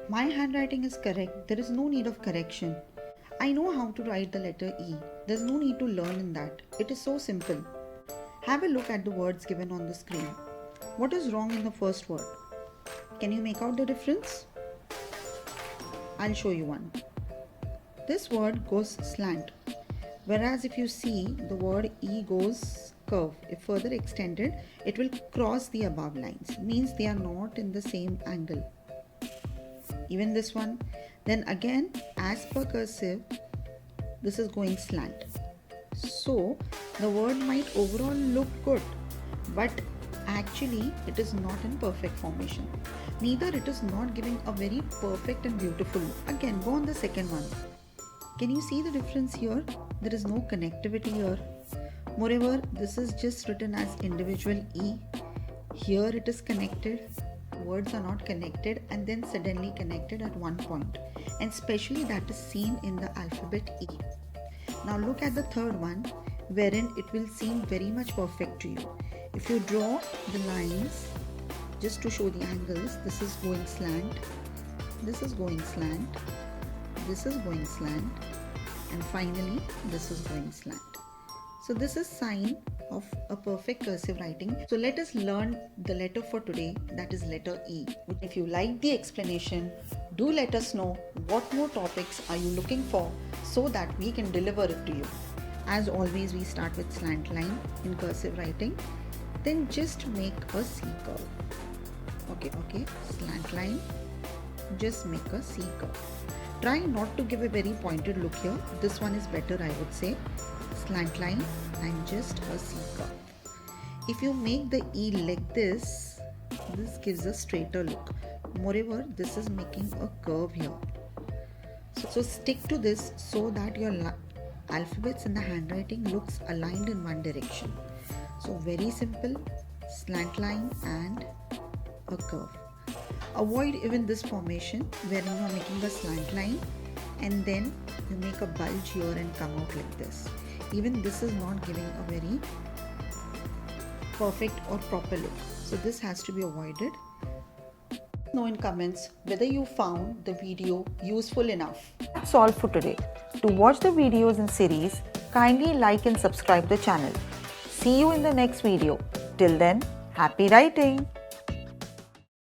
My handwriting is correct. There is no need of correction. I know how to write the letter E. There's no need to learn in that. It is so simple. Have a look at the words given on the screen. What is wrong in the first word? Can you make out the difference? I'll show you one. This word goes slant, whereas if you see the word E goes curve. If further extended, it will cross the above lines. Means they are not in the same angle. Even this one. Then again, as per cursive, this is going slant. So the word might overall look good, but actually it is not in perfect formation. Neither it is not giving a very perfect and beautiful look. Again, go on the second one. Can you see the difference here? There is no connectivity here. Moreover, this is just written as individual E. Here it is connected. Words are not connected and then suddenly connected at one point. And especially that is seen in the alphabet E. Now look at the third one, wherein it will seem very much perfect to you. If you draw the lines, just to show the angles, this is going slant, this is going slant, this is going slant, and finally this is going slant. So this is sign of a perfect cursive writing. So let us learn the letter for today, that is letter E. If you like the explanation, do let us know what more topics are you looking for so that we can deliver it to you. As always, we start with slant line in cursive writing. Then just make a C curve. Okay, slant line, just make a C curve. Try not to give a very pointed look here. This one is better, I would say. Slant line and just a C curve. If you make the E like this gives a straighter look. Moreover, this is making a curve here. So stick to this so that your alphabets in the handwriting looks aligned in one direction. So very simple, slant line and a curve. Avoid even this formation wherein you are making a slant line and then you make a bulge here and come out like this. Even this is not giving a very perfect or proper look. So this has to be avoided. Let me know in comments whether you found the video useful enough. That's all for today. To watch the videos in series, kindly like and subscribe the channel. See you in the next video. Till then, happy writing!